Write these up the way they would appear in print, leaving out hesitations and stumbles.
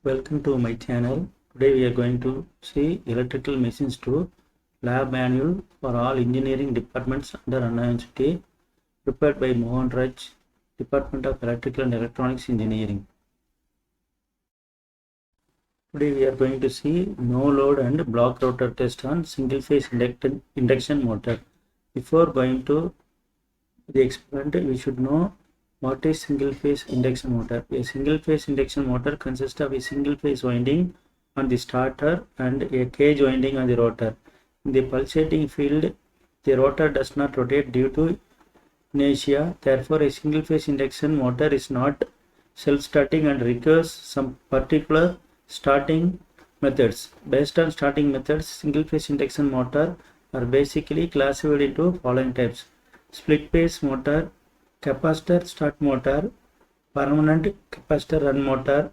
Welcome to my channel. Today we are going to see electrical machines to lab manual for all engineering departments under Anna University, prepared by Mohan Raj, Department of Electrical and Electronics Engineering. Today we are going to see no load and block rotor test on single phase induction motor. Before going to the experiment, we should know what is single phase induction motor. A single phase induction motor consists of a single phase winding on the starter and a cage winding on the rotor. In the pulsating field, the rotor does not rotate due to inertia. Therefore, a single phase induction motor is not self-starting and requires some particular starting methods. Based on starting methods, single phase induction motor are basically classified into following types: split phase motor, capacitor start motor, permanent capacitor run motor,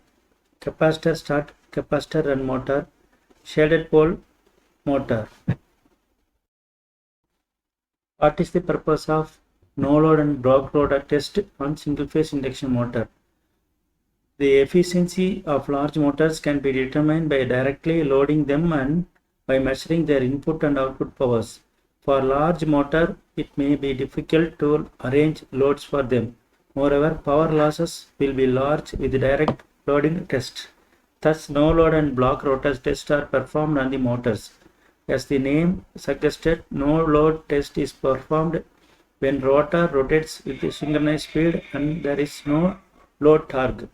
capacitor start capacitor run motor, shaded pole motor. What is the purpose of no load and block rotor test on single phase induction motor? The efficiency of large motors can be determined by directly loading them and by measuring their input and output powers. For large motor, it may be difficult to arrange loads for them. Moreover, power losses will be large with direct loading tests. Thus, no load and block rotor tests are performed on the motors. As the name suggested, no load test is performed when rotor rotates with a synchronized speed and there is no load torque.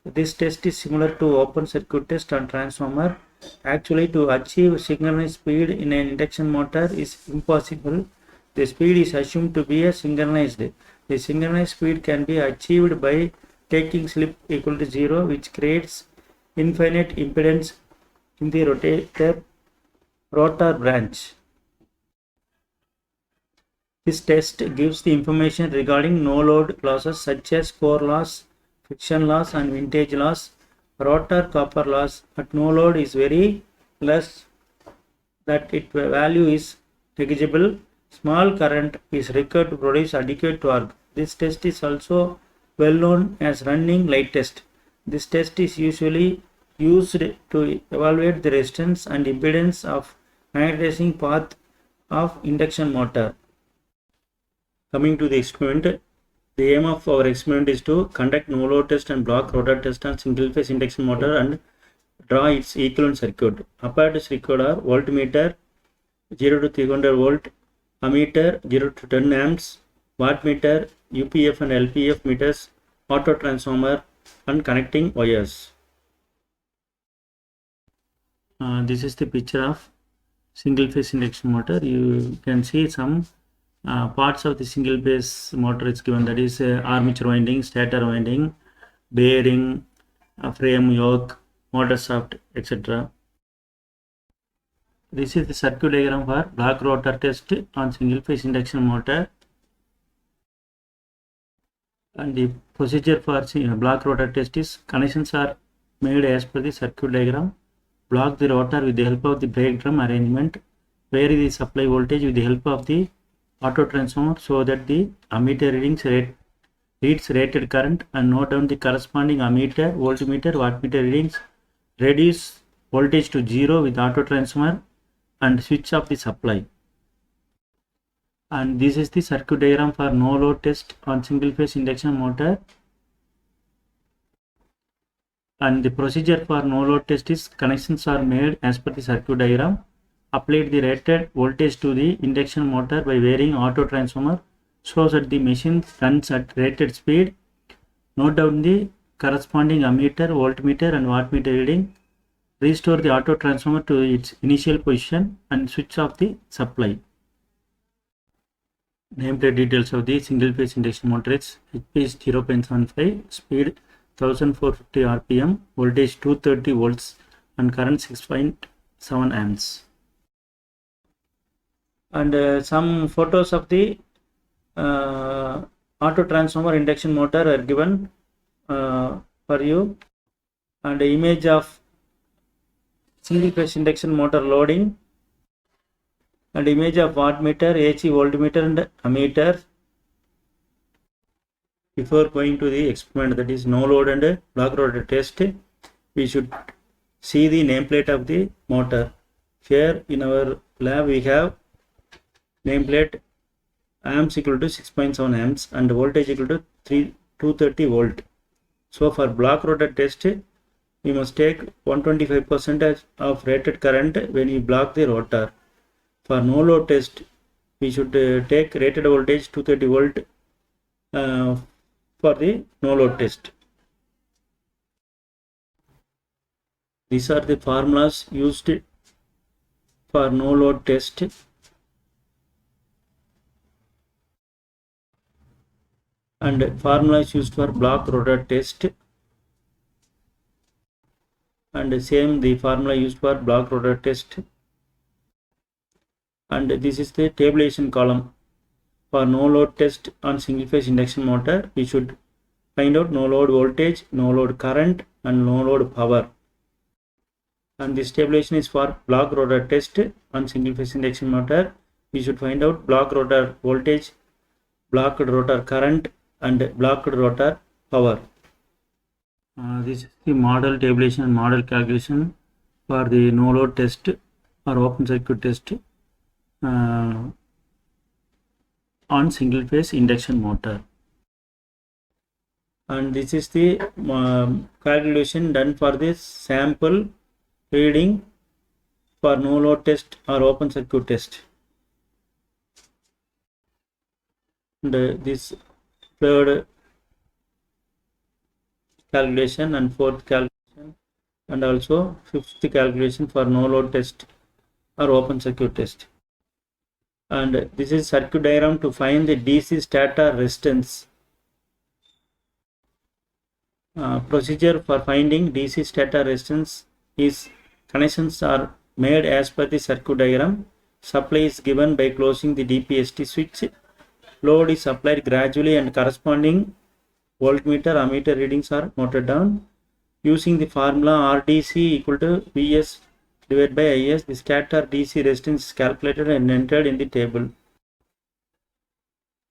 This test is similar to open circuit test on transformer. Actually, to achieve synchronized speed in an induction motor is impossible. The speed is assumed to be synchronized. The synchronized speed can be achieved by taking slip equal to 0, which creates infinite impedance in the rotor branch. This test gives the information regarding no load losses such as core loss, friction loss and vintage loss. Rotor copper loss at no load is very less, that its value is negligible. Small current is required to produce adequate torque. This test is also well known as running light test. This test is usually used to evaluate the resistance and impedance of magnetizing path of induction motor. Coming to the experiment, the aim of our experiment is to conduct no load test and block rotor test on single phase induction motor and draw its equivalent circuit. Apparatus required are voltmeter 0 to 300 volt, ammeter 0 to 10 amps, wattmeter, UPF and LPF meters, auto transformer and connecting wires. This is the picture of single phase induction motor. You can see some parts of the single phase motor is given, that is armature winding, stator winding, bearing, frame yoke, motor shaft, etc. This is the circuit diagram for block rotor test on single phase induction motor, and the procedure for block rotor test is: connections are made as per the circuit diagram. Block the rotor with the help of the brake drum arrangement. Vary the supply voltage with the help of the auto transformer so that the ammeter reads rated current, and note down the corresponding ammeter, voltmeter, wattmeter readings. Reduce voltage to 0 with auto transformer and switch off the supply. And this is the circuit diagram for no load test on single phase induction motor. And the procedure for no load test is: connections are made as per the circuit diagram. Applied the rated voltage to the induction motor by varying auto transformer so that the machine runs at rated speed. Note down the corresponding ammeter, voltmeter and wattmeter reading. Restore the auto transformer to its initial position and switch off the supply. Nameplate details of the single phase induction motor is: HP is 0.75, speed 1450 rpm, voltage 230 volts and current 6.7 amps. And some photos of the auto transformer induction motor are given for you, and the image of single phase induction motor loading, and image of wattmeter, AC voltmeter and ammeter. Before going to the experiment, that is no load and block rotor test, we should see the nameplate of the motor. Here in our lab we have nameplate amps equal to 6.7 amps and voltage equal to 230 volt. So for block rotor test, we must take 125% of rated current when we block the rotor. For no load test, we should take rated voltage 230 volt for the no load test. These are the formulas used for no load test. And formula is used for block rotor test. And same the formula used for block rotor test. And this is the tabulation column. For no load test on single phase induction motor, we should find out no load voltage, no load current and no load power. And this tabulation is for block rotor test on single phase induction motor. We should find out block rotor voltage, blocked rotor current and blocked rotor power. This is the model tabulation and model calculation for the no load test or open circuit test on single phase induction motor. And this is the calculation done for this sample reading for no load test or open circuit test. And this third calculation and fourth calculation and also fifth calculation for no load test or open circuit test. And this is circuit diagram to find the DC stator resistance. Procedure for finding DC stator resistance is connections are made as per the circuit diagram. Supply is given by closing the DPST switch. Load is applied gradually and corresponding voltmeter ammeter readings are noted down. Using the formula RDC equal to Vs divided by Is, the stator DC resistance is calculated and entered in the table.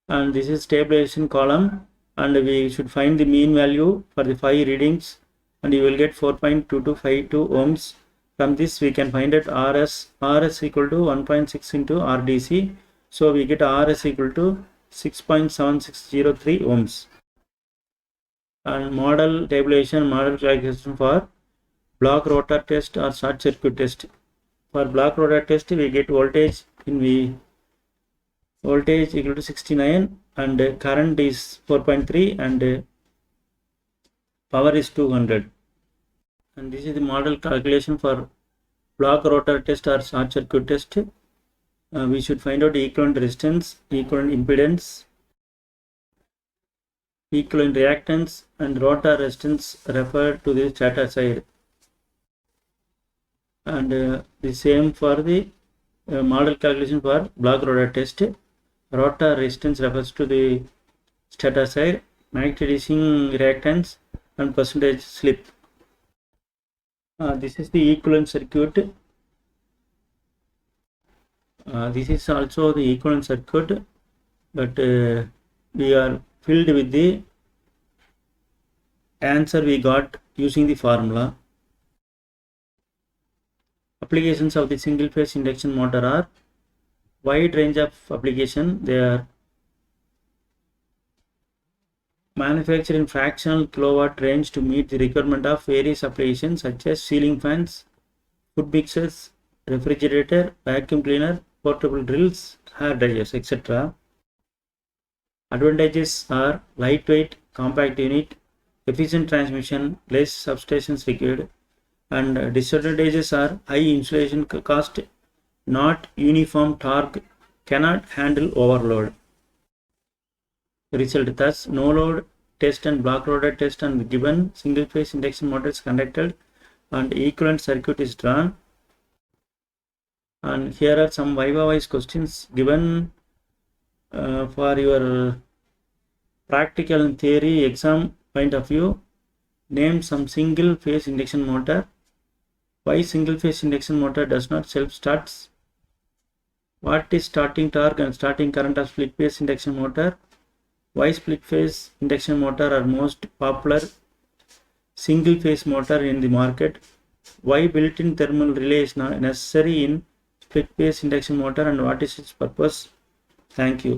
And this is tabulation column, and we should find the mean value for the 5 readings, and you will get 4.2252 ohms. From this we can find out RS equal to 1.6 into RDC. So we get RS equal to 6.7603 ohms. And model tabulation, model calculation for block rotor test or short circuit test. For block rotor test, we get voltage in V, voltage equal to 69 and current is 4.3 and power is 200. And this is the model calculation for block rotor test or short circuit test. We should find out equivalent resistance, equivalent impedance, equivalent reactance and rotor resistance referred to the stator side. And the same for the model calculation for block rotor test. Rotor resistance refers to the stator side, magnetizing reactance and percentage slip. This is the equivalent circuit. This is also the equivalent circuit, but we are filled with the answer we got using the formula. Applications of the single phase induction motor are wide range of application. They are manufactured in fractional kilowatt range to meet the requirement of various applications such as ceiling fans, food mixers, refrigerator, vacuum cleaner, portable drills, hair dryers, etc. Advantages are lightweight, compact unit, efficient transmission, less substations required, and disadvantages are high insulation cost, not uniform torque, cannot handle overload. Result: thus, no load test and block rotor test on the given single phase induction motor is conducted and equivalent circuit is drawn. And here are some Viva wise questions given for your practical and theory exam point of view. Name some single phase induction motor. Why single phase induction motor does not self starts? What is starting torque and starting current of split phase induction motor? Why split phase induction motor are most popular? single phase motor in the market, why built-in thermal relay is not necessary in split phase induction motor, and what is its purpose. Thank you.